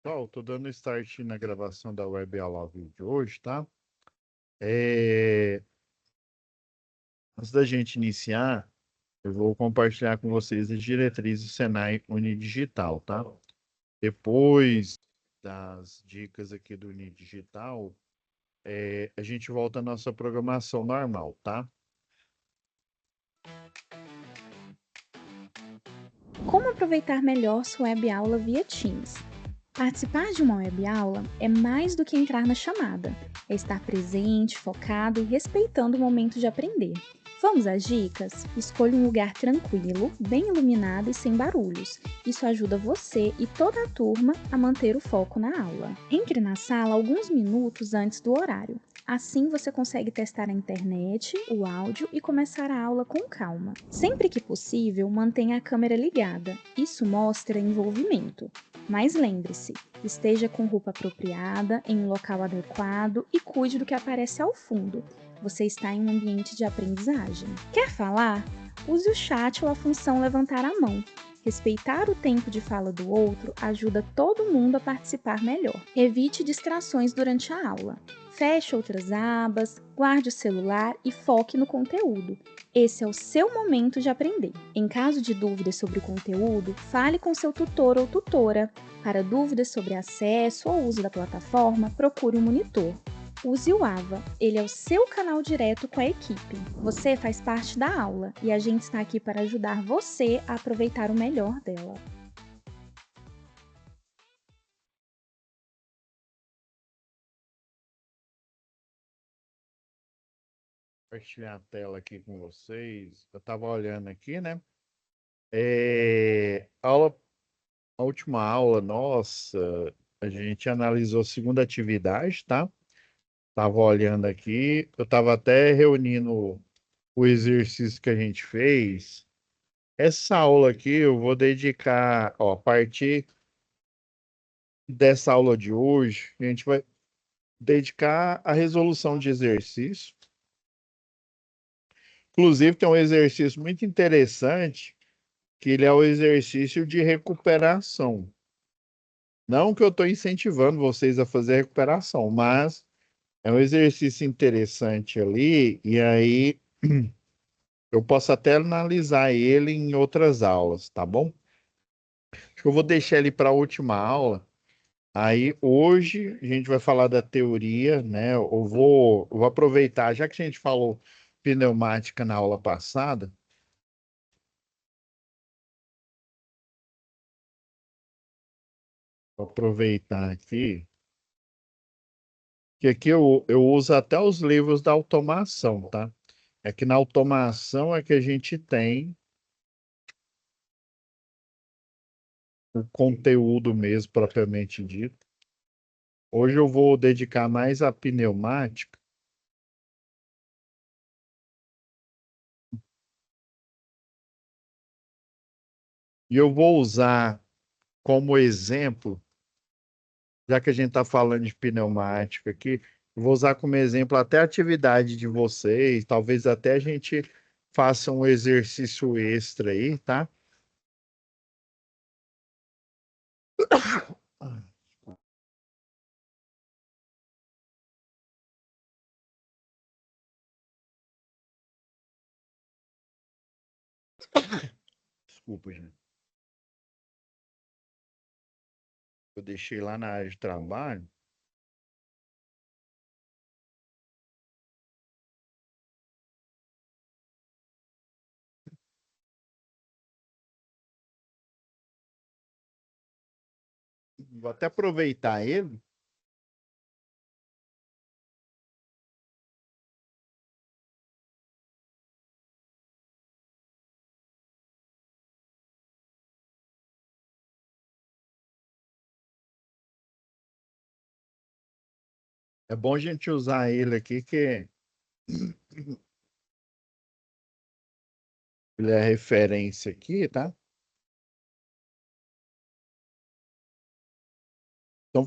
Pessoal, tô dando start na gravação da web aula ao vivo de hoje, tá? É, Antes da gente iniciar, eu vou compartilhar com vocês as diretrizes do Senai Unidigital, tá? Depois das dicas aqui do Unidigital, a gente volta à nossa programação normal, tá? Como aproveitar melhor sua web aula via Teams? Participar de uma web aula é mais do que entrar na chamada, é estar presente, focado e respeitando o momento de aprender. Vamos às dicas? Escolha um lugar tranquilo, bem iluminado e sem barulhos. Isso ajuda você e toda a turma a manter o foco na aula. Entre na sala alguns minutos antes do horário. Assim você consegue testar a internet, o áudio e começar a aula com calma. Sempre que possível, mantenha a câmera ligada. Isso mostra envolvimento. Mas lembre-se, esteja com roupa apropriada, em um local adequado e cuide do que aparece ao fundo. Você está em um ambiente de aprendizagem. Quer falar? Use o chat ou a função levantar a mão. Respeitar o tempo de fala do outro ajuda todo mundo a participar melhor. Evite distrações durante a aula. Feche outras abas, guarde o celular e foque no conteúdo. Esse é o seu momento de aprender. Em caso de dúvidas sobre o conteúdo, fale com seu tutor ou tutora. Para dúvidas sobre acesso ou uso da plataforma, procure um monitor. Use o AVA, ele é o seu canal direto com a equipe. Você faz parte da aula e a gente está aqui para ajudar você a aproveitar o melhor dela. Compartilhar a tela aqui com vocês. Eu estava olhando aqui, né? A última aula nossa, a gente analisou a segunda atividade, tá? Tava olhando aqui, eu tava até reunindo o exercício que a gente fez. Essa aula aqui eu vou dedicar, ó, a partir dessa aula de hoje, a gente vai dedicar a resolução de exercício. Inclusive, tem um exercício muito interessante, que ele é o exercício de recuperação. Não que eu estou incentivando vocês a fazer recuperação, mas é um exercício interessante ali, e aí eu posso até analisar ele em outras aulas, tá bom? Acho que eu vou deixar ele para a última aula. Aí hoje a gente vai falar da teoria, né? Eu vou aproveitar, já que a gente falou pneumática na aula passada, vou aproveitar aqui, que aqui eu uso até os livros da automação, tá? É que na automação é que a gente tem o conteúdo mesmo, propriamente dito. Hoje eu vou dedicar mais à pneumática e eu vou usar como exemplo, já que a gente está falando de pneumática aqui, eu vou usar como exemplo até a atividade de vocês, talvez até a gente faça um exercício extra aí, tá? Desculpa, gente. Eu deixei lá na área de trabalho. Vou até aproveitar ele. É bom a gente usar ele aqui, que ele é referência aqui, tá? Então,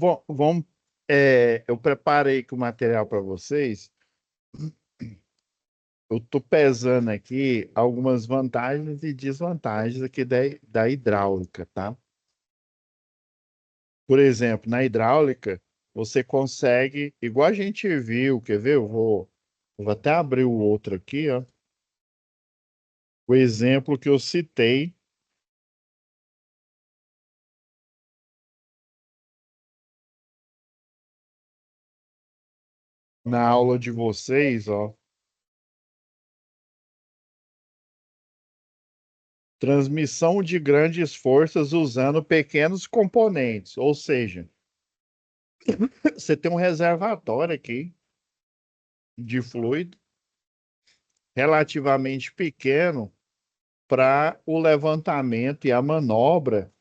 eu preparei aqui o material para vocês. Eu estou pesando aqui algumas vantagens e desvantagens aqui da hidráulica, tá? Por exemplo, na hidráulica, você consegue, igual a gente viu, quer ver? Eu vou até abrir o outro aqui, ó. O exemplo que eu citei na aula de vocês, ó. Transmissão de grandes forças usando pequenos componentes, ou seja, você tem um reservatório aqui de fluido relativamente pequeno para o levantamento e a manobra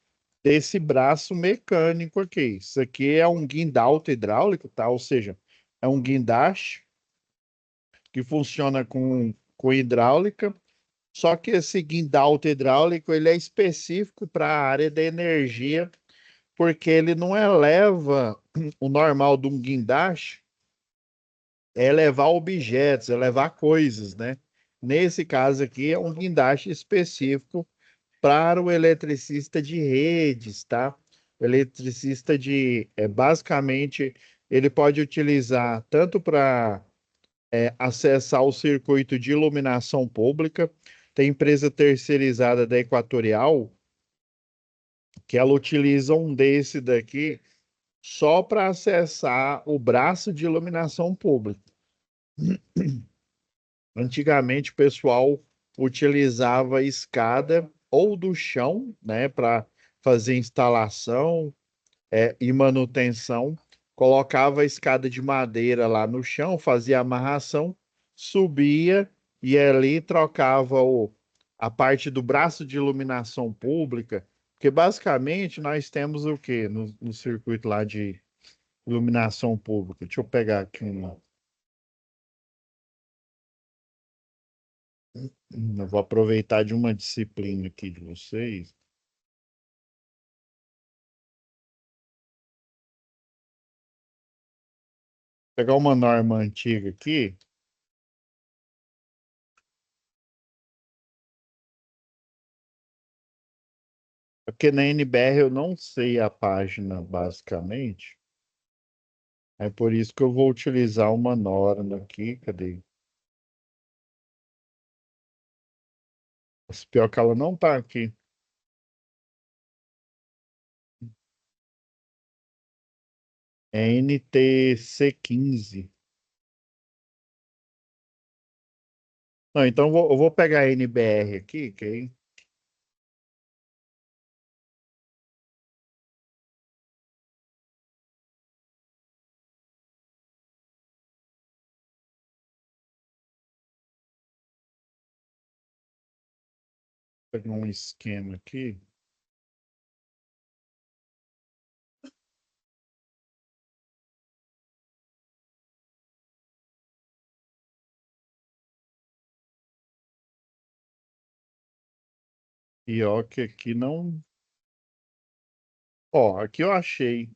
desse braço mecânico aqui. Isso aqui é um guindalto hidráulico, tá? Ou seja, é um guindaste que funciona com hidráulica, só que esse guindalto hidráulico ele é específico para a área da energia, porque ele não eleva o normal de um guindaste, é levar objetos, é levar coisas, né? Nesse caso aqui é um guindaste específico para o eletricista de redes, tá? O eletricista basicamente, ele pode utilizar tanto para acessar o circuito de iluminação pública, tem empresa terceirizada da Equatorial, que ela utiliza um desse daqui só para acessar o braço de iluminação pública. Antigamente, o pessoal utilizava escada ou do chão, né, para fazer instalação e manutenção. Colocava a escada de madeira lá no chão, fazia amarração, subia e ali trocava a parte do braço de iluminação pública, porque basicamente nós temos o quê no circuito lá de iluminação pública? Deixa eu pegar aqui um. Eu vou aproveitar de uma disciplina aqui de vocês. Pegar uma norma antiga aqui, porque na NBR eu não sei a página basicamente. É por isso que eu vou utilizar uma norma aqui. Cadê? Mas pior que ela não tá aqui. É NTC 15. Não, então eu vou pegar a NBR aqui, que aí pegar um esquema aqui. E ó, que aqui não. Ó, aqui eu achei.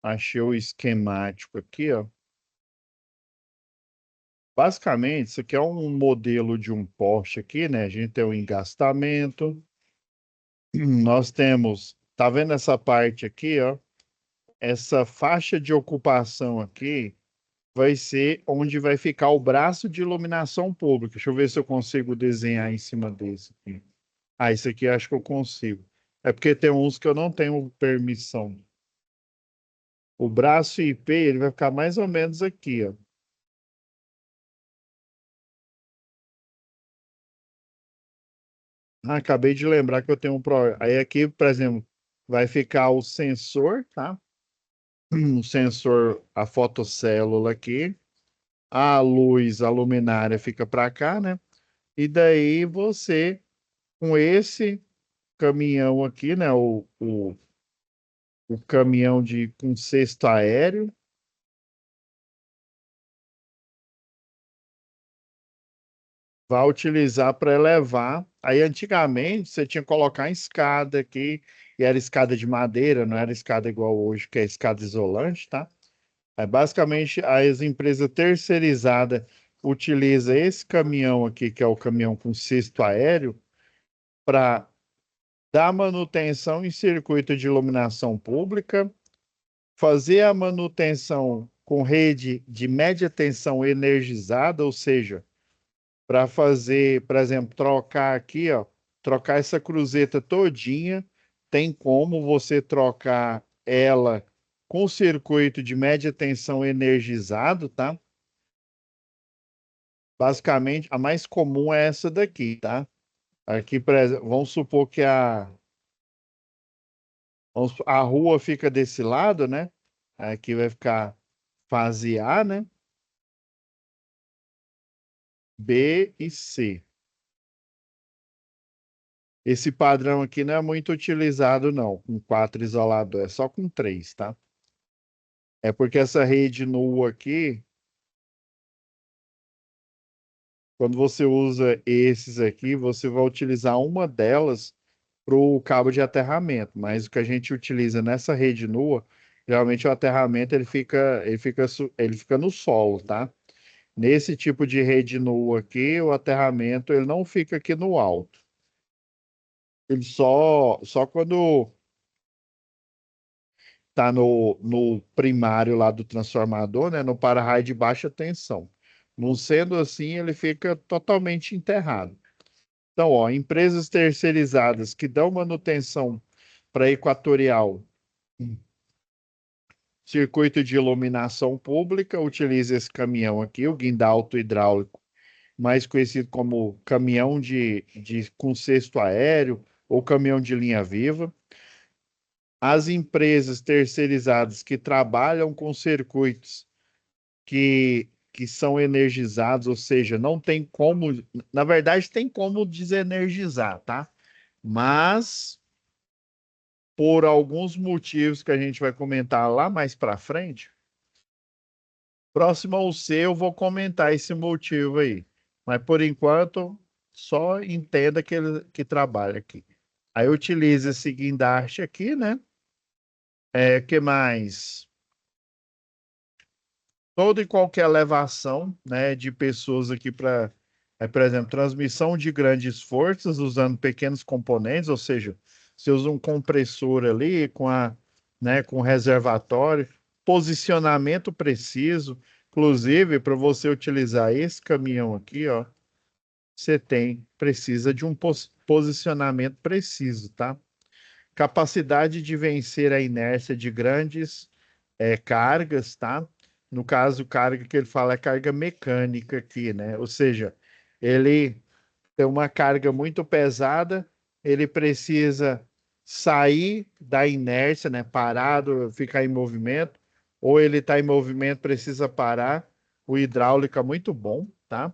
Achei o esquemático aqui, ó. Basicamente, isso aqui é um modelo de um Porsche aqui, né? A gente tem o engastamento. Nós temos, tá vendo essa parte aqui, ó? Essa faixa de ocupação aqui vai ser onde vai ficar o braço de iluminação pública. Deixa eu ver se eu consigo desenhar em cima desse aqui. Ah, esse aqui acho que eu consigo. É porque tem uns que eu não tenho permissão. O braço IP, ele vai ficar mais ou menos aqui, ó. Ah, acabei de lembrar que eu tenho um pro. Aí aqui, por exemplo, vai ficar o sensor, tá? O sensor, a fotocélula aqui. A luz, a luminária fica para cá, né? E daí você, com esse caminhão aqui, né? O caminhão com cesto aéreo, vai utilizar para elevar. Aí, antigamente, você tinha que colocar em escada aqui, e era escada de madeira, não era escada igual hoje, que é escada isolante, tá? Aí, basicamente, as empresas terceirizadas utilizam esse caminhão aqui, que é o caminhão com cesto aéreo, para dar manutenção em circuito de iluminação pública, fazer a manutenção com rede de média tensão energizada, ou seja, para fazer, por exemplo, trocar aqui, ó, trocar essa cruzeta todinha, tem como você trocar ela com circuito de média tensão energizado, tá? Basicamente, a mais comum é essa daqui, tá? Aqui, por exemplo, vamos supor que a rua fica desse lado, né? Aqui vai ficar fase A, né? B e C. Esse padrão aqui não é muito utilizado, não, com quatro isoladores, é só com três, tá? É porque essa rede nua aqui, quando você usa esses aqui, você vai utilizar uma delas para o cabo de aterramento, mas o que a gente utiliza nessa rede nua, geralmente o aterramento ele fica no solo, tá? Nesse tipo de rede nua aqui, o aterramento ele não fica aqui no alto. Ele só quando tá no primário lá do transformador, né, no para-raio de baixa tensão. Não sendo assim, ele fica totalmente enterrado. Então, ó, empresas terceirizadas que dão manutenção para Equatorial, circuito de iluminação pública, utiliza esse caminhão aqui, o guindato hidráulico, mais conhecido como caminhão com cesto aéreo ou caminhão de linha viva. As empresas terceirizadas que trabalham com circuitos que são energizados, ou seja, não tem como, na verdade, tem como desenergizar, tá? Mas por alguns motivos que a gente vai comentar lá mais para frente, próximo ao C eu vou comentar esse motivo aí. Mas por enquanto, só entenda que ele que trabalha aqui. Aí utiliza esse guindaste aqui, né? Que mais? Toda e qualquer elevação, né, de pessoas aqui para, por exemplo, transmissão de grandes forças usando pequenos componentes, ou seja, você usa um compressor ali com reservatório, posicionamento preciso, inclusive para você utilizar esse caminhão aqui, ó, precisa de um posicionamento preciso, tá? Capacidade de vencer a inércia de grandes cargas, tá? No caso, carga que ele fala é carga mecânica aqui, né? Ou seja, ele tem uma carga muito pesada, ele precisa sair da inércia, né? Parado, ficar em movimento, ou ele está em movimento, precisa parar. O hidráulico é muito bom, tá?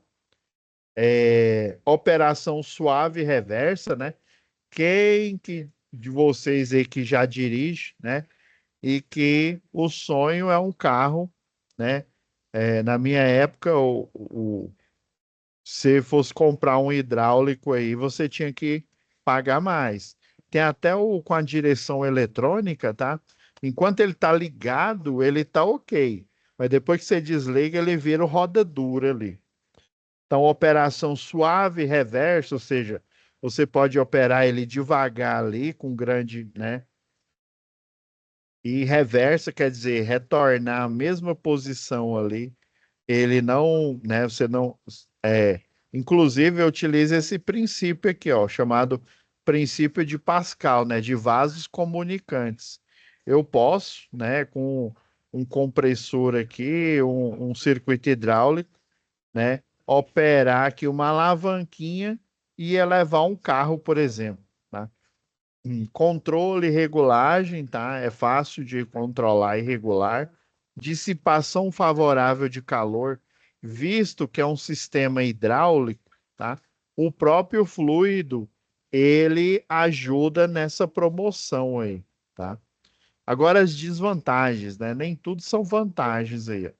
Operação suave reversa, né? De vocês aí que já dirige, né? E que o sonho é um carro, né? Na minha época, se fosse comprar um hidráulico aí, você tinha que pagar mais. Tem até o com a direção eletrônica, tá? Enquanto ele tá ligado, ele tá ok. Mas depois que você desliga, ele vira roda dura ali. Então, operação suave, reversa, ou seja, você pode operar ele devagar ali, com grande, né? E reversa quer dizer retornar à mesma posição ali. Ele não, né? Você não. É, inclusive, eu utilizo esse princípio aqui, ó, chamado princípio de Pascal, né? De vasos comunicantes. Eu posso, né? Com um compressor aqui, um circuito hidráulico, né? Operar aqui uma alavanquinha e elevar um carro, por exemplo. Tá? Controle e regulagem, tá? É fácil de controlar e regular. Dissipação favorável de calor, visto que é um sistema hidráulico, tá? O próprio fluido, ele ajuda nessa promoção aí, tá? Agora as desvantagens, né? Nem tudo são vantagens aí.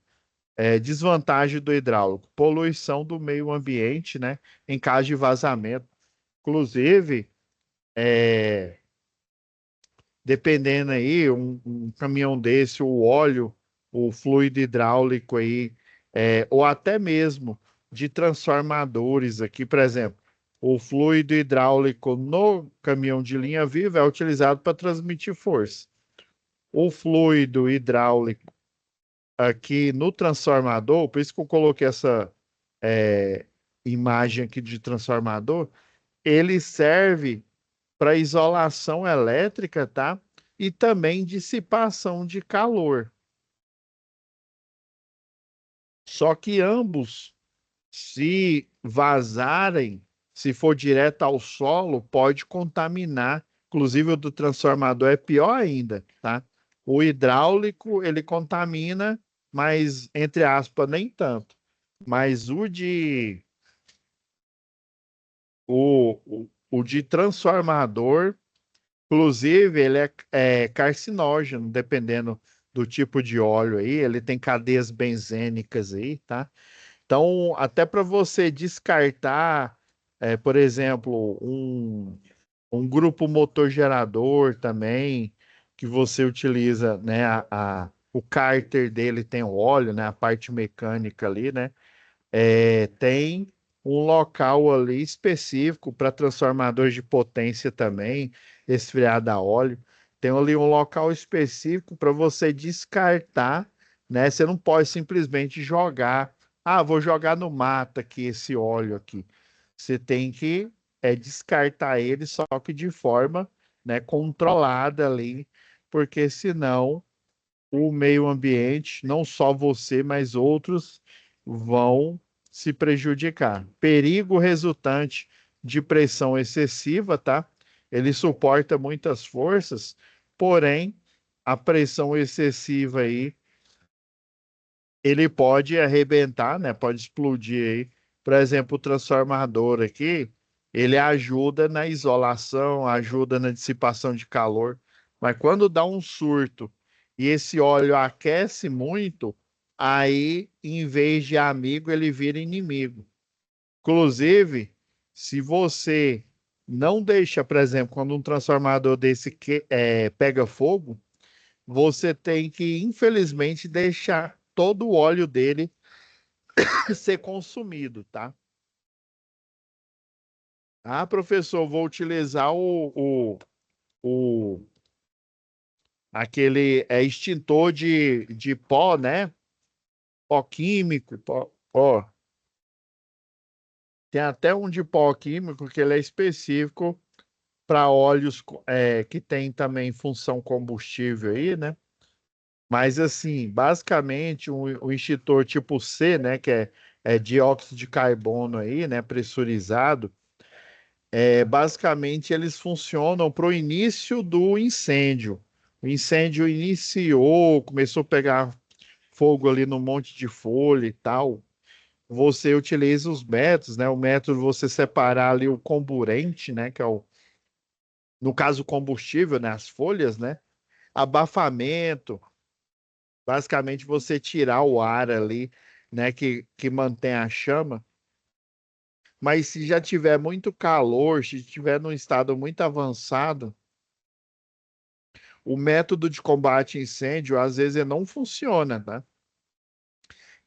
Desvantagem do hidráulico, poluição do meio ambiente, né? Em caso de vazamento. Inclusive, é, dependendo aí, um caminhão desse, o óleo, o fluido hidráulico aí, ou até mesmo de transformadores aqui, por exemplo. O fluido hidráulico no caminhão de linha viva é utilizado para transmitir força. O fluido hidráulico aqui no transformador, por isso que eu coloquei essa é, imagem aqui de transformador, ele serve para isolação elétrica, tá? E também dissipação de calor. Só que ambos, se vazarem, se for direto ao solo, pode contaminar. Inclusive o do transformador é pior ainda, tá? O hidráulico, ele contamina, mas, entre aspas, nem tanto. Mas o de transformador, inclusive, ele é carcinógeno, dependendo do tipo de óleo aí. Ele tem cadeias benzênicas aí, tá? Então, até para você descartar, por exemplo, um grupo motor gerador também, que você utiliza, né? O cárter dele tem o óleo, né? A parte mecânica ali, né? Tem um local ali específico para transformadores de potência também, esfriado a óleo. Tem ali um local específico para você descartar, né? Você não pode simplesmente jogar. Ah, vou jogar no mato aqui esse óleo aqui. Você tem que descartar ele, só que de forma, né, controlada ali, porque senão o meio ambiente, não só você, mas outros vão se prejudicar. Perigo resultante de pressão excessiva, tá? Ele suporta muitas forças, porém, a pressão excessiva aí, ele pode arrebentar, né? Pode explodir aí. Por exemplo, o transformador aqui, ele ajuda na isolação, ajuda na dissipação de calor, mas quando dá um surto e esse óleo aquece muito, aí, em vez de amigo, ele vira inimigo. Inclusive, se você não deixa, por exemplo, quando um transformador desse pega fogo, você tem que, infelizmente, deixar todo o óleo dele ser consumido, tá? Ah, professor, vou utilizar o aquele extintor de pó, né? Pó químico, ó, tem até um de pó químico que ele é específico para óleos que tem também função combustível aí, né? Mas assim, basicamente um extintor tipo C, né, que é dióxido de carbono aí, né, pressurizado, basicamente eles funcionam para o início do incêndio. O incêndio iniciou, começou a pegar fogo ali no monte de folha e tal. Você utiliza os métodos, né? O método de você separar ali o comburente, né, que é no caso o combustível, né, as folhas, né? Abafamento, basicamente você tirar o ar ali, né, que mantém a chama. Mas se já tiver muito calor, se tiver num estado muito avançado, o método de combate a incêndio às vezes ele não funciona, tá?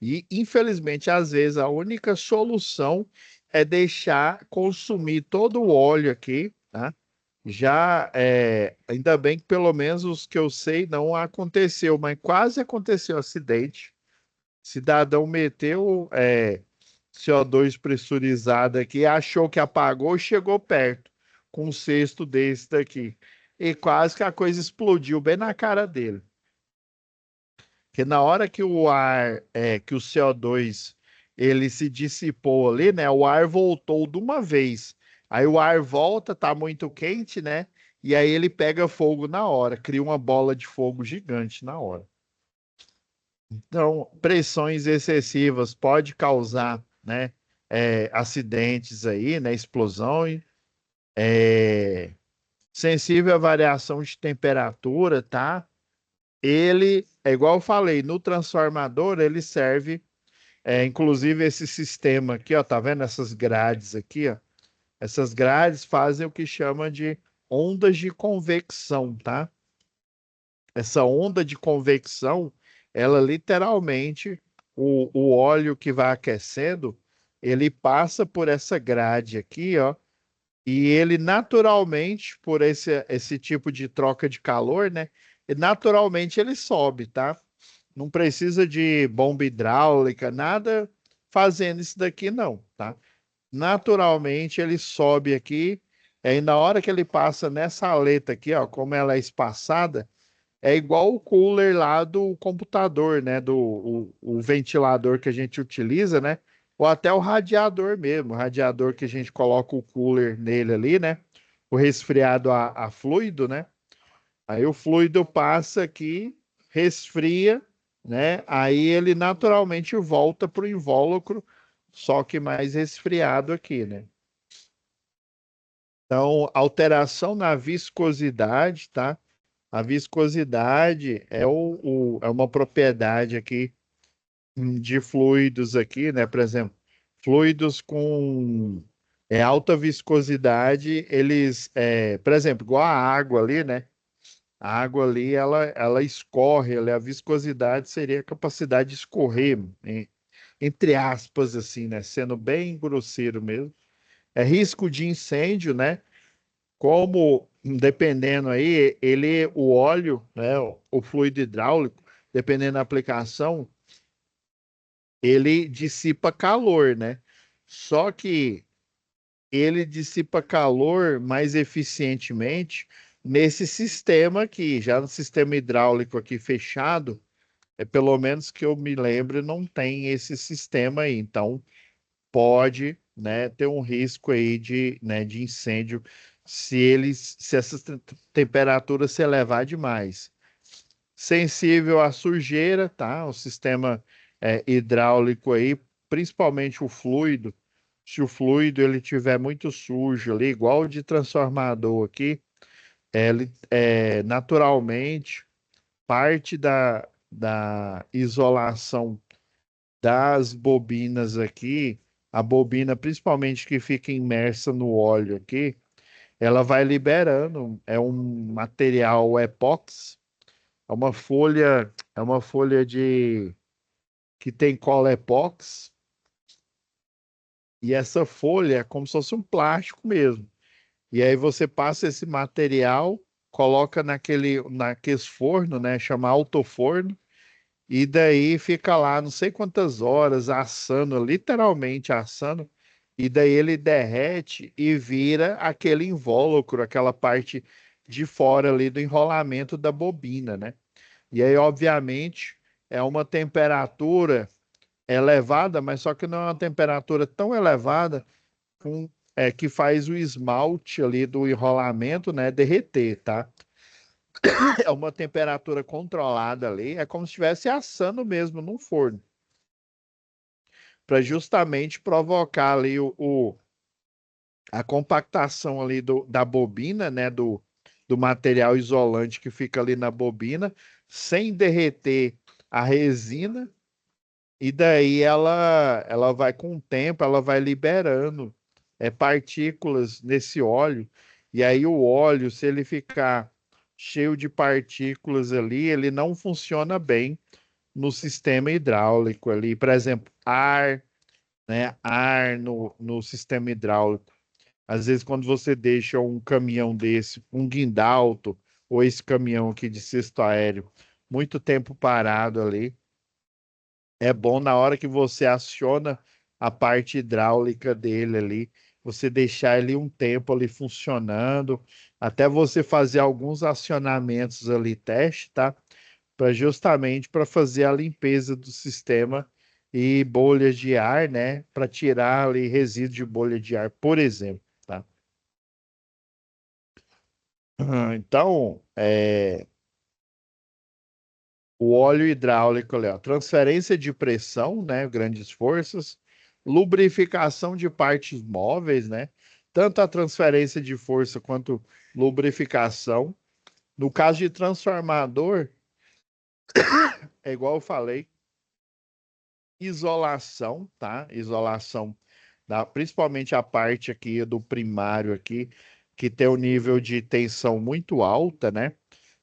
E infelizmente às vezes a única solução é deixar consumir todo o óleo aqui, tá? Já ainda bem que pelo menos os que eu sei não aconteceu, mas quase aconteceu um acidente. Cidadão meteu CO2 pressurizado aqui, achou que apagou e chegou perto com um cesto desse daqui. E quase que a coisa explodiu bem na cara dele. Porque na hora que que o CO2 ele se dissipou ali, né? O ar voltou de uma vez. Aí o ar volta, tá muito quente, né? E aí ele pega fogo na hora, cria uma bola de fogo gigante na hora. Então, pressões excessivas pode causar, né, acidentes aí, né, explosão, é, sensível à variação de temperatura, tá? Ele, é igual eu falei, no transformador ele serve, inclusive esse sistema aqui, ó, tá vendo essas grades aqui, ó? Essas grades fazem o que chama de ondas de convecção, tá? Essa onda de convecção, ela literalmente, o óleo que vai aquecendo, ele passa por essa grade aqui, ó, E ele naturalmente, por esse tipo de troca de calor, né? Naturalmente ele sobe, tá? Não precisa de bomba hidráulica, nada fazendo isso daqui, não, tá? Naturalmente ele sobe aqui, e na hora que ele passa nessa aleta aqui, ó, como ela é espaçada, é igual o cooler lá do computador, né? O ventilador que a gente utiliza, né? Ou até o radiador mesmo, o radiador que a gente coloca o cooler nele ali, né? O resfriado a fluido, né? Aí o fluido passa aqui, resfria, né? Aí ele naturalmente volta para o invólucro, só que mais resfriado aqui, né? Então, alteração na viscosidade, tá? A viscosidade é uma propriedade aqui de fluidos aqui, né? Por exemplo, fluidos com alta viscosidade, por exemplo, igual a água ali, né? A água ali, ela escorre, a viscosidade seria a capacidade de escorrer, entre aspas, assim, né? Sendo bem grosseiro mesmo. É risco de incêndio, né? Como, dependendo aí, o óleo, né? O fluido hidráulico, dependendo da aplicação, ele dissipa calor, né? Só que ele dissipa calor mais eficientemente nesse sistema aqui, já no sistema hidráulico aqui fechado, pelo menos que eu me lembre, não tem esse sistema aí. Então, pode, né, ter um risco aí de incêndio se essa temperatura se elevar demais. Sensível à sujeira, tá? O sistema hidráulico aí, principalmente o fluido, se o fluido ele tiver muito sujo ali, igual o de transformador aqui, ele naturalmente parte da isolação das bobinas aqui, a bobina principalmente que fica imersa no óleo aqui, ela vai liberando, é um material epóxi, é uma folha de que tem cola epóxi, e essa folha é como se fosse um plástico mesmo. E aí você passa esse material, coloca naqueles forno, né, chama autoforno, e daí fica lá não sei quantas horas assando, literalmente assando, e daí ele derrete e vira aquele invólucro, aquela parte de fora ali do enrolamento da bobina, né? E aí, obviamente, é uma temperatura elevada, mas só que não é uma temperatura tão elevada que faz o esmalte ali do enrolamento, né, derreter, tá? É uma temperatura controlada ali, é como se estivesse assando mesmo num forno, para justamente provocar ali a compactação ali da bobina, né, do material isolante que fica ali na bobina, sem derreter a resina, e daí ela vai com o tempo, ela vai liberando partículas nesse óleo, e aí o óleo, se ele ficar cheio de partículas ali, ele não funciona bem no sistema hidráulico ali. Por exemplo, ar, né? Ar no sistema hidráulico. Às vezes, quando você deixa um caminhão desse, um guindalto, ou esse caminhão aqui de cesto aéreo, muito tempo parado ali, é bom na hora que você aciona a parte hidráulica dele ali, você deixar ele um tempo ali funcionando, até você fazer alguns acionamentos ali, teste, tá? Para justamente para fazer a limpeza do sistema e bolhas de ar, né? Para tirar ali resíduo de bolha de ar, por exemplo, tá? Então, o óleo hidráulico, ali, ó, transferência de pressão, né? Grandes forças, lubrificação de partes móveis, né? Tanto a transferência de força quanto lubrificação. No caso de transformador, é igual eu falei, isolação, tá? Isolação principalmente a parte aqui do primário aqui, que tem um nível de tensão muito alta, né?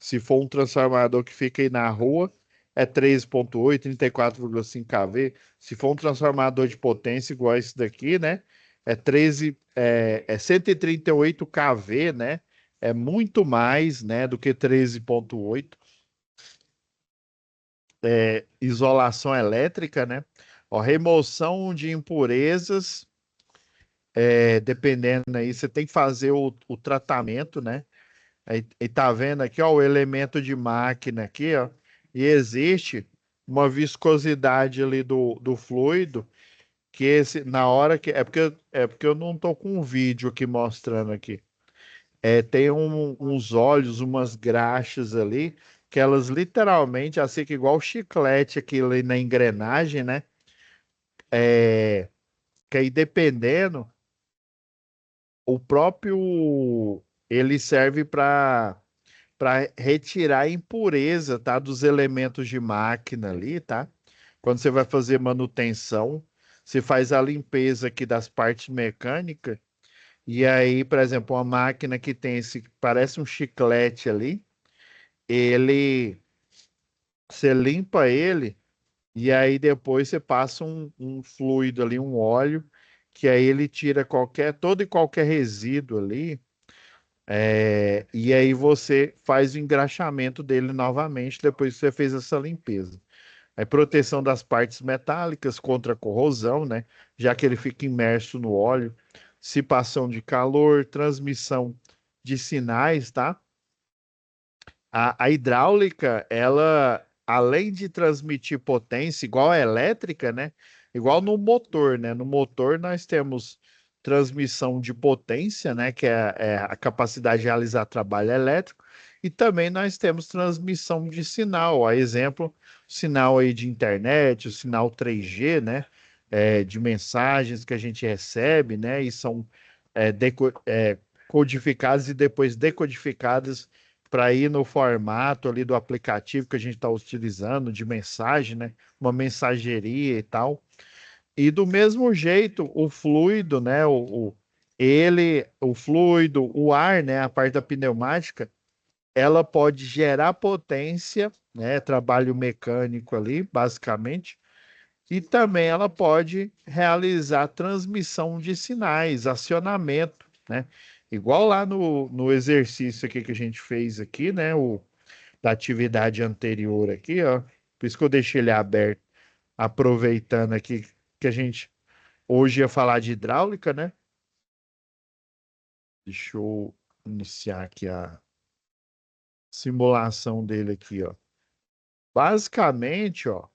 Se for um transformador que fica aí na rua, é 13,8, 34,5 kV. Se for um transformador de potência igual esse daqui, né? é 138 kV, né? É muito mais, né, do que 13,8. Isolação elétrica, né? Ó, remoção de impurezas, dependendo aí, você tem que fazer o tratamento, né? E tá vendo aqui, ó, o elemento de máquina aqui, ó, e existe uma viscosidade ali do fluido que na hora que é porque eu não tô com um vídeo aqui mostrando aqui. Tem uns olhos, umas graxas ali que elas literalmente, assim que igual chiclete aqui ali na engrenagem, né? Que aí dependendo, o próprio ele serve para retirar a impureza, tá, dos elementos de máquina ali, tá? Quando você vai fazer manutenção, você faz a limpeza aqui das partes mecânicas, e aí, por exemplo, uma máquina que tem esse, parece um chiclete ali, ele, você limpa ele, e aí depois você passa um fluido ali, um óleo, que aí ele tira todo e qualquer resíduo ali, e aí você faz o engraxamento dele novamente depois que você fez essa limpeza. Aí proteção das partes metálicas contra a corrosão, né? Já que ele fica imerso no óleo, dissipação de calor, transmissão de sinais, tá? A hidráulica, ela, além de transmitir potência, igual a elétrica, né? Igual no motor, né? No motor nós temos transmissão de potência, né? Que é a capacidade de realizar trabalho elétrico. E também nós temos transmissão de sinal. A exemplo, sinal aí de internet, o sinal 3G, né? De mensagens que a gente recebe, né? E são codificadas e depois decodificadas para ir no formato ali do aplicativo que a gente está utilizando de mensagem, né? Uma mensageria e tal. E do mesmo jeito, o fluido, né? O fluido, o ar, né? A parte da pneumática, ela pode gerar potência, né? Trabalho mecânico ali, basicamente. E também ela pode realizar transmissão de sinais, acionamento, né? Igual lá no exercício aqui que a gente fez aqui, né? Da atividade anterior aqui, ó. Por isso que eu deixei ele aberto, aproveitando aqui que a gente hoje ia falar de hidráulica, né? Deixa eu iniciar aqui a simulação dele aqui, ó. Basicamente, ó,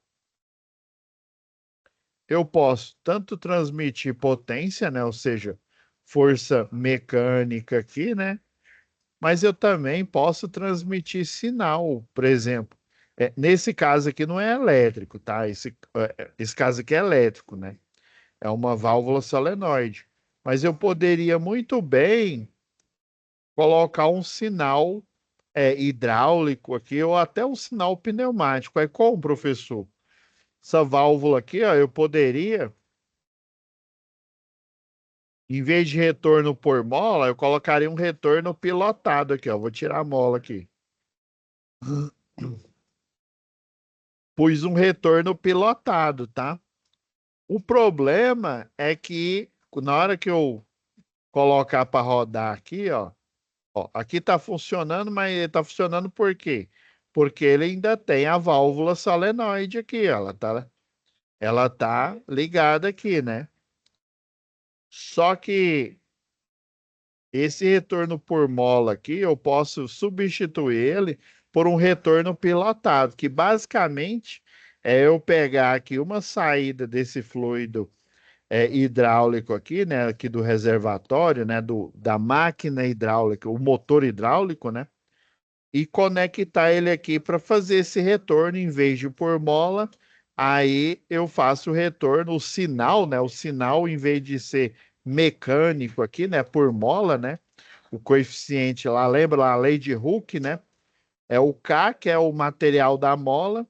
eu posso tanto transmitir potência, né? Ou seja, força mecânica aqui, né? Mas eu também posso transmitir sinal, por exemplo. Nesse caso aqui não é elétrico, tá? Esse caso aqui é elétrico, né? É uma válvula solenoide. Mas eu poderia muito bem colocar um sinal hidráulico aqui ou até um sinal pneumático. Aí como, professor? Essa válvula aqui, ó, eu poderia, em vez de retorno por mola, eu colocaria um retorno pilotado aqui, ó. Vou tirar a mola aqui. Pus um retorno pilotado, tá? O problema é que na hora que eu colocar para rodar aqui, ó, aqui tá funcionando, mas ele tá funcionando por quê? Porque ele ainda tem a válvula solenoide aqui, ela tá ligada aqui, né? Só que esse retorno por mola aqui, eu posso substituir ele por um retorno pilotado, que basicamente é eu pegar aqui uma saída desse fluido hidráulico aqui, né, aqui do reservatório, né, da máquina hidráulica, o motor hidráulico, né, e conectar ele aqui para fazer esse retorno em vez de por mola. Aí eu faço o retorno, o sinal, né, o sinal em vez de ser mecânico aqui, né, por mola, né, o coeficiente lá, lembra lá, a lei de Hooke, né? É o K, que é o material da mola,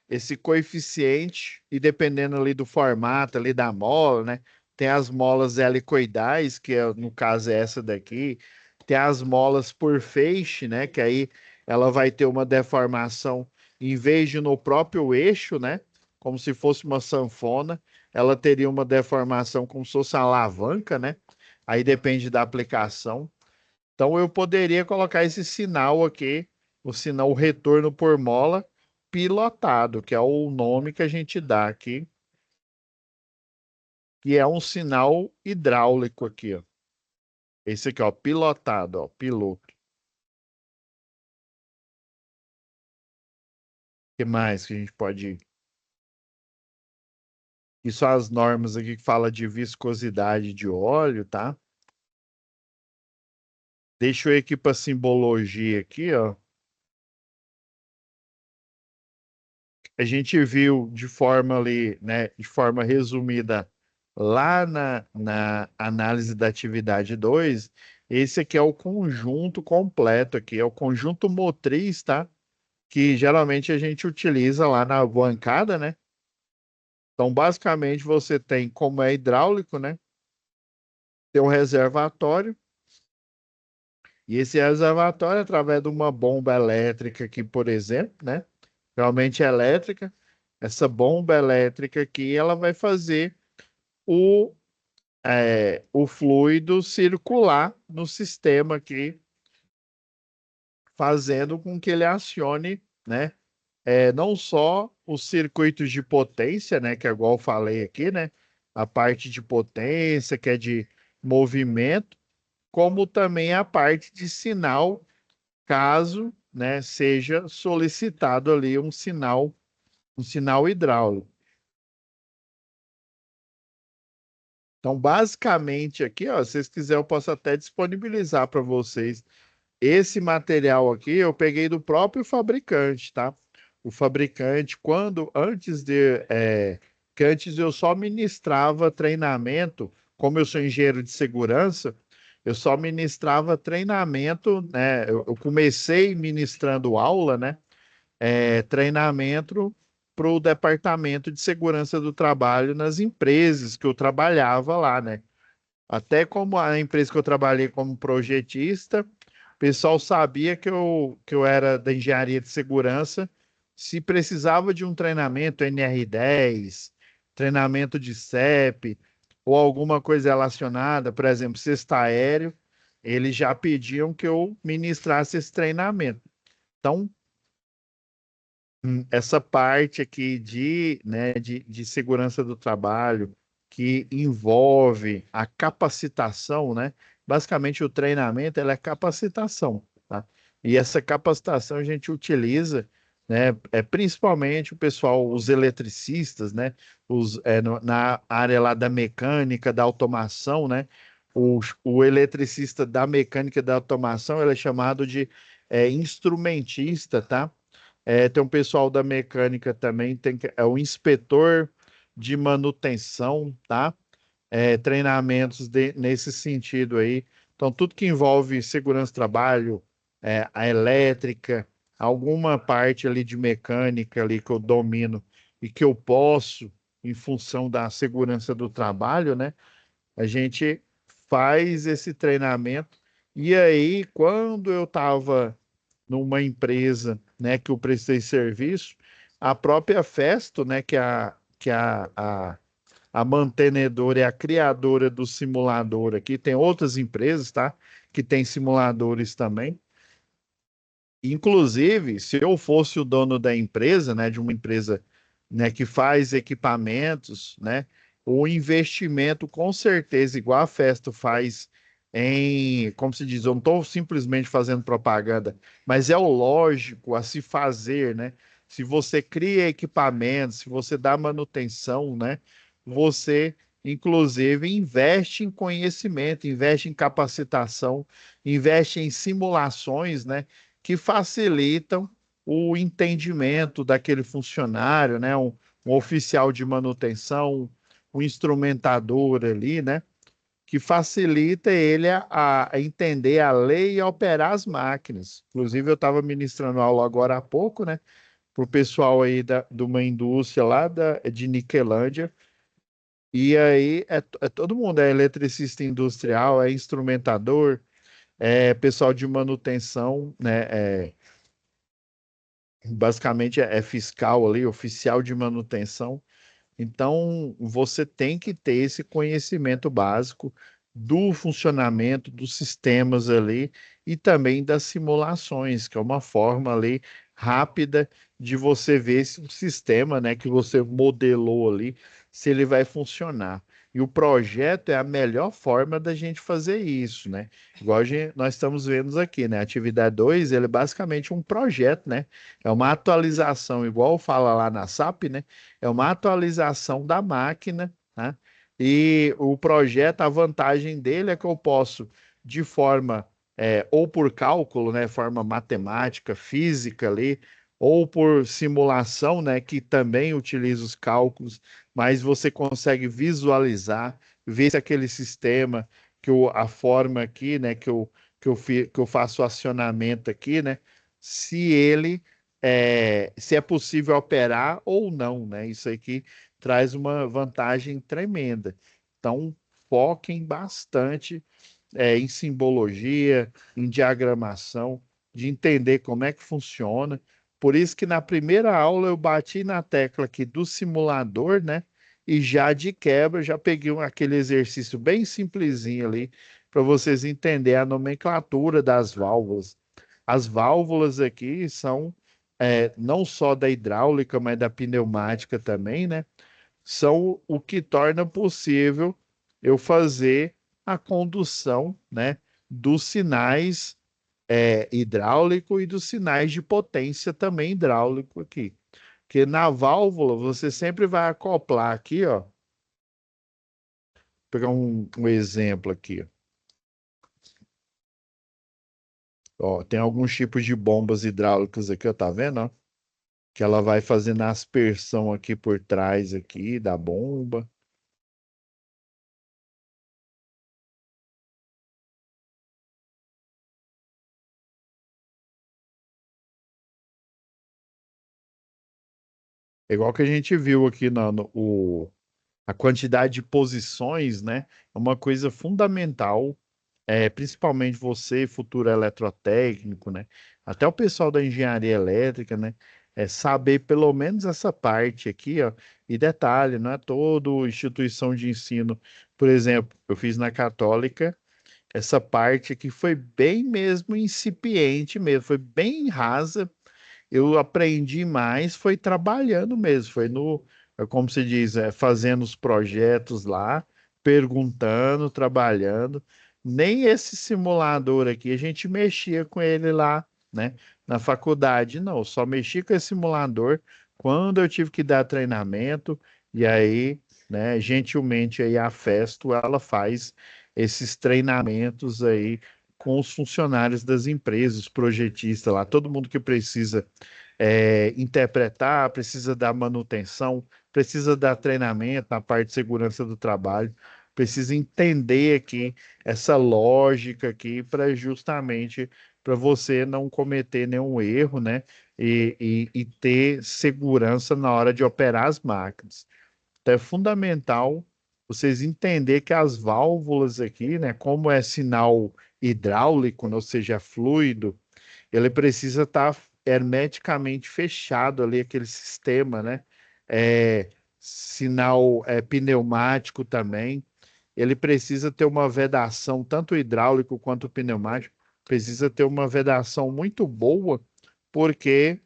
esse coeficiente, e dependendo ali do formato ali da mola, né? Tem as molas helicoidais, que no caso é essa daqui. Tem as molas por feixe, né? Que aí ela vai ter uma deformação em vez de no próprio eixo, né? como se fosse uma sanfona. Ela teria uma deformação como se fosse uma alavanca, né? Aí depende da aplicação. Então eu poderia colocar esse sinal aqui, o sinal retorno por mola pilotado, que é o nome que a gente dá aqui, que é um sinal hidráulico aqui, ó. Esse aqui, ó, pilotado, ó, piloto. O que mais que a gente pode... Isso são as normas aqui que fala de viscosidade de óleo, tá? Deixa eu ir aqui para simbologia aqui, ó. A gente viu de forma ali, né, de forma resumida lá na análise da atividade 2. Esse aqui é o conjunto completo aqui, é o conjunto motriz, tá? Que geralmente a gente utiliza lá na bancada, né? Então, basicamente, você tem, como é hidráulico, né? Tem um reservatório, e esse reservatório, através de uma bomba elétrica aqui, por exemplo, né? Realmente elétrica, essa bomba elétrica aqui, ela vai fazer o, o fluido circular no sistema aqui, fazendo com que ele acione, né? Não só os circuitos de potência, né? Que é igual eu falei aqui, né? A parte de potência, que é de movimento, como também a parte de sinal, caso, né, seja solicitado ali um sinal hidráulico. Então, basicamente aqui, ó, se vocês quiserem, eu posso até disponibilizar para vocês. Esse material aqui eu peguei do próprio fabricante, tá? O fabricante, que antes eu só ministrava treinamento, como eu sou engenheiro de segurança, eu só ministrava treinamento, né? Eu comecei ministrando aula, né? Treinamento para o departamento de segurança do trabalho nas empresas que eu trabalhava lá, né? Até como a empresa que eu trabalhei como projetista, o pessoal sabia que eu era da engenharia de segurança. Se precisava de um treinamento NR10, treinamento de CEP, ou alguma coisa relacionada, por exemplo, cesta aéreo, eles já pediam que eu ministrasse esse treinamento. Então, essa parte aqui de segurança do trabalho, que envolve a capacitação, né? Basicamente, o treinamento ela é capacitação, tá? E essa capacitação a gente utiliza, né? Principalmente o pessoal, os eletricistas, né? Na área lá da mecânica, da automação, né? O eletricista da mecânica e da automação, ele é chamado de instrumentista, tá? Tem um pessoal da mecânica também, é o inspetor de manutenção, tá? Treinamentos nesse sentido aí. Então, tudo que envolve segurança do trabalho, a elétrica, alguma parte ali de mecânica ali que eu domino e que eu posso, em função da segurança do trabalho, né? A gente faz esse treinamento. E aí, quando eu estava numa empresa, né, que eu prestei serviço, a própria Festo, né, que a mantenedora e a criadora do simulador aqui, tem outras empresas, tá, que tem simuladores também. Inclusive, se eu fosse o dono da empresa, né, de uma empresa, né, que faz equipamentos, né, o investimento com certeza, igual a Festo faz como se diz, eu não estou simplesmente fazendo propaganda, mas é o lógico a se fazer, né? Se você cria equipamentos, se você dá manutenção, né, você inclusive investe em conhecimento, investe em capacitação, investe em simulações, né? Que facilitam o entendimento daquele funcionário, né? Um oficial de manutenção, um instrumentador ali, né? Que facilita ele a entender a lei e a operar as máquinas. Inclusive, eu estava ministrando aula agora há pouco, né? Para o pessoal aí de uma indústria lá de Niquelândia. E aí é todo mundo, é eletricista industrial, é instrumentador, é pessoal de manutenção, né? basicamente é fiscal ali, oficial de manutenção. Então, você tem que ter esse conhecimento básico do funcionamento dos sistemas ali e também das simulações, que é uma forma ali rápida de você ver se o sistema, né, que você modelou ali, se ele vai funcionar. E o projeto é a melhor forma da gente fazer isso, né? Igual nós estamos vendo aqui, né? Atividade 2, ele é basicamente um projeto, né? É uma atualização, igual fala lá na SAP, né? É uma atualização da máquina, né? E o projeto, a vantagem dele é que eu posso, de forma, ou por cálculo, né, forma matemática, física ali, ou por simulação, né, que também utiliza os cálculos, mas você consegue visualizar, ver se aquele sistema, a forma aqui, né, que eu faço o acionamento aqui, né, se ele se é possível operar ou não, né? Isso aqui traz uma vantagem tremenda. Então, foquem bastante em simbologia, em diagramação, de entender como é que funciona. Por isso que na primeira aula eu bati na tecla aqui do simulador, né? E já de quebra, já peguei aquele exercício bem simplesinho ali, para vocês entenderem a nomenclatura das válvulas. As válvulas aqui são não só da hidráulica, mas da pneumática também, né? São o que torna possível eu fazer a condução, né, dos sinais hidráulico e dos sinais de potência também hidráulico aqui. Porque na válvula você sempre vai acoplar aqui, ó. Vou pegar um exemplo aqui. Ó, tem alguns tipos de bombas hidráulicas aqui, ó, tá vendo? Ó? Que ela vai fazendo a aspersão aqui por trás aqui da bomba. É igual que a gente viu aqui a quantidade de posições, né? É uma coisa fundamental, principalmente você, futuro eletrotécnico, né? Até o pessoal da engenharia elétrica, né? É saber pelo menos essa parte aqui, ó. E detalhe, não é toda instituição de ensino. Por exemplo, eu fiz na Católica, essa parte aqui foi bem mesmo incipiente mesmo, foi bem rasa. Eu aprendi mais foi trabalhando mesmo, foi como se diz, fazendo os projetos lá, perguntando, trabalhando. Nem esse simulador aqui, a gente mexia com ele lá, né, na faculdade, não, só mexi com esse simulador quando eu tive que dar treinamento, e aí, né, gentilmente aí a Festo, ela faz esses treinamentos aí com os funcionários das empresas, os projetistas lá, todo mundo que precisa interpretar, precisa dar manutenção, precisa dar treinamento na parte de segurança do trabalho, precisa entender aqui essa lógica aqui para justamente para você não cometer nenhum erro, né? E ter segurança na hora de operar as máquinas. Então é fundamental vocês entender que as válvulas aqui, né, como é sinal hidráulico, né, ou seja, fluido, ele precisa estar hermeticamente fechado ali, aquele sistema, né? Sinal pneumático também. Ele precisa ter uma vedação, tanto hidráulico quanto pneumático, precisa ter uma vedação muito boa, porque,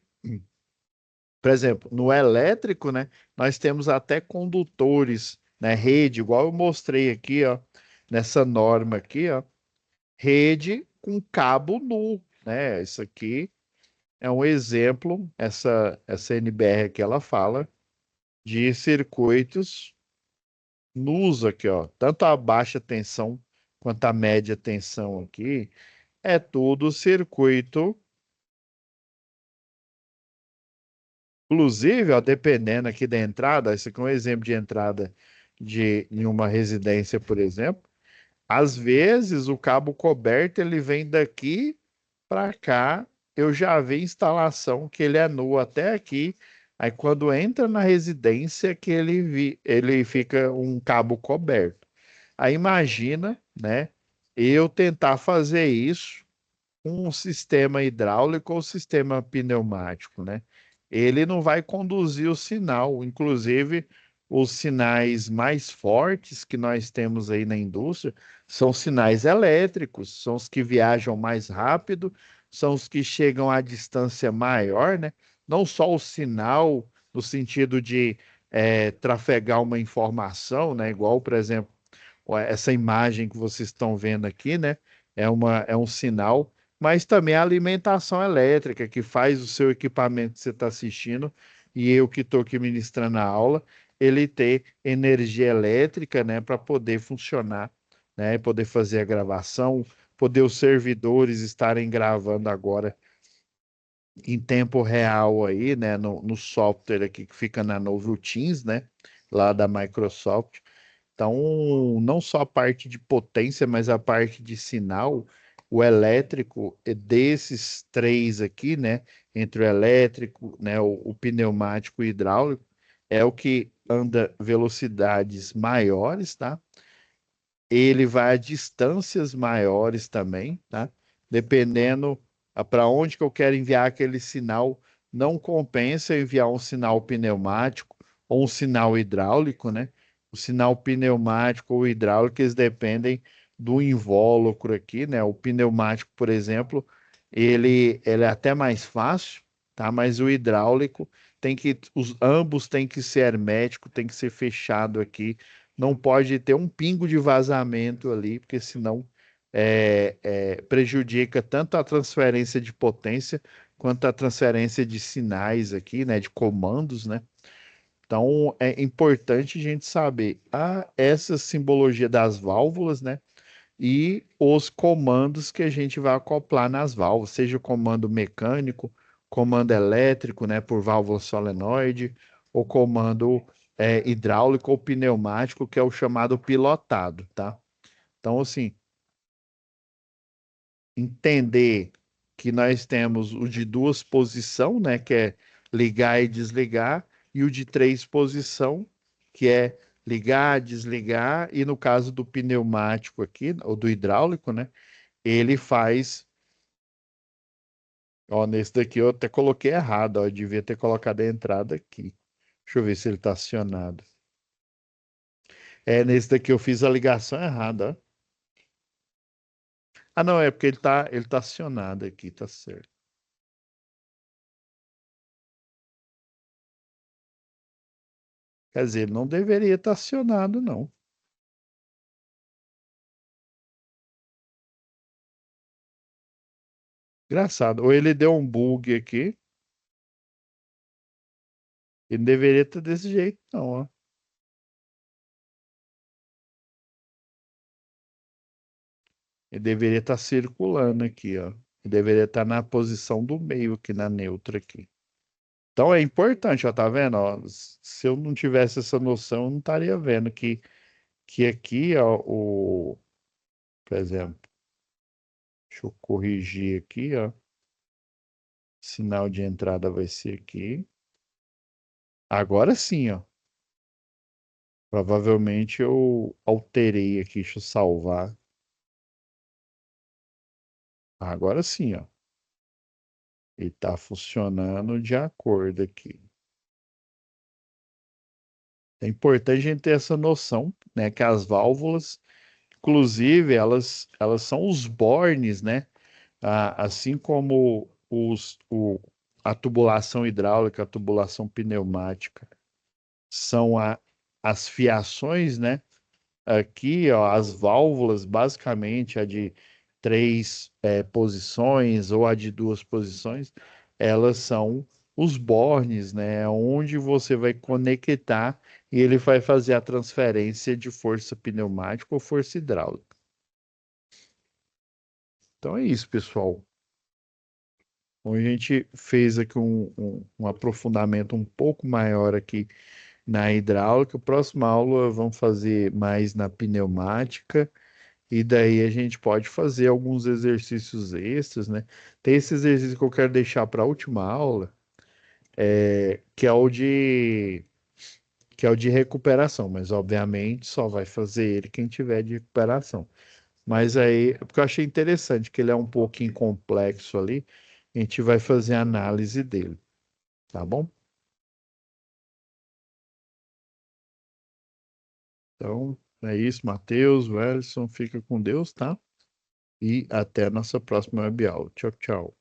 por exemplo, no elétrico, né, nós temos até condutores, né, rede, igual eu mostrei aqui, ó, nessa norma aqui, ó, rede com cabo nu, né? Isso aqui é um exemplo, essa NBR que ela fala, de circuitos no uso aqui, ó. Tanto a baixa tensão quanto a média tensão aqui, é tudo circuito. Inclusive, ó, dependendo aqui da entrada, esse aqui é um exemplo de entrada em uma residência, por exemplo. Às vezes o cabo coberto ele vem daqui para cá, eu já vi instalação que ele é nu até aqui. Aí quando entra na residência que ele fica um cabo coberto. Aí imagina, né? Eu tentar fazer isso um sistema hidráulico ou sistema pneumático, né? Ele não vai conduzir o sinal, inclusive os sinais mais fortes que nós temos aí na indústria são sinais elétricos, são os que viajam mais rápido, são os que chegam a distância maior, né? Não só o sinal no sentido de trafegar uma informação, né? Igual, por exemplo, essa imagem que vocês estão vendo aqui, né? É um sinal, mas também a alimentação elétrica que faz o seu equipamento que você está assistindo e eu que estou aqui ministrando a aula, ele ter energia elétrica, né? Para poder funcionar, né? Poder fazer a gravação, poder os servidores estarem gravando agora em tempo real aí, né? No software aqui que fica na Novo Teams, né? Lá da Microsoft. Então, não só a parte de potência, mas a parte de sinal, o elétrico desses três aqui, né? Entre o elétrico, né? O pneumático e o hidráulico, é o que anda velocidades maiores, tá? Ele vai a distâncias maiores também, tá? Dependendo para onde que eu quero enviar aquele sinal, não compensa eu enviar um sinal pneumático ou um sinal hidráulico, né? O sinal pneumático ou hidráulico, eles dependem do invólucro aqui, né? O pneumático, por exemplo, ele é até mais fácil, tá? Mas o hidráulico ambos têm que ser hermético, tem que ser fechado aqui, não pode ter um pingo de vazamento ali, porque senão prejudica tanto a transferência de potência quanto a transferência de sinais aqui, né, de comandos, né? Então é importante a gente saber essa simbologia das válvulas, né? E os comandos que a gente vai acoplar nas válvulas, seja o comando mecânico, comando elétrico, né, por válvula solenoide, ou comando hidráulico ou pneumático, que é o chamado pilotado, tá? Então, assim, entender que nós temos o de duas posição, né, que é ligar e desligar, e o de três posição, que é ligar, desligar, e no caso do pneumático aqui, ou do hidráulico, né, ele faz. Ó, nesse daqui eu até coloquei errado, ó, eu devia ter colocado a entrada aqui. Deixa eu ver se ele está acionado. Nesse daqui eu fiz a ligação errada, ó. Ah, não, é porque ele tá acionado aqui, tá certo. Quer dizer, ele não deveria estar acionado, não. Engraçado. Ou ele deu um bug aqui, ele deveria estar desse jeito, não, ó. Ele deveria estar circulando aqui, ó. Ele deveria estar na posição do meio aqui, na neutra aqui. Então é importante, ó, tá vendo? Ó, se eu não tivesse essa noção, eu não estaria vendo que aqui, ó, por exemplo, deixa eu corrigir aqui, ó. Sinal de entrada vai ser aqui. Agora sim, ó. Provavelmente eu alterei aqui, deixa eu salvar. Agora sim, ó. Ele está funcionando de acordo aqui. É importante a gente ter essa noção, né, que as válvulas, inclusive, elas são os bornes, né? Assim como a tubulação hidráulica, a tubulação pneumática, são as fiações, né? Aqui, ó, as válvulas, basicamente, a de três posições ou a de duas posições, elas são os bornes, né? Onde você vai conectar e ele vai fazer a transferência de força pneumática ou força hidráulica. Então é isso, pessoal. Então, a gente fez aqui um aprofundamento um pouco maior aqui na hidráulica. Próxima aula vamos fazer mais na pneumática. E daí a gente pode fazer alguns exercícios extras, né? Tem esse exercício que eu quero deixar para a última aula, que é o de recuperação, mas obviamente só vai fazer ele quem tiver de recuperação. Mas aí, porque eu achei interessante que ele é um pouquinho complexo ali, a gente vai fazer a análise dele, tá bom? Então, é isso, Matheus, Wellington, fica com Deus, tá? E até a nossa próxima web aula. Tchau, tchau.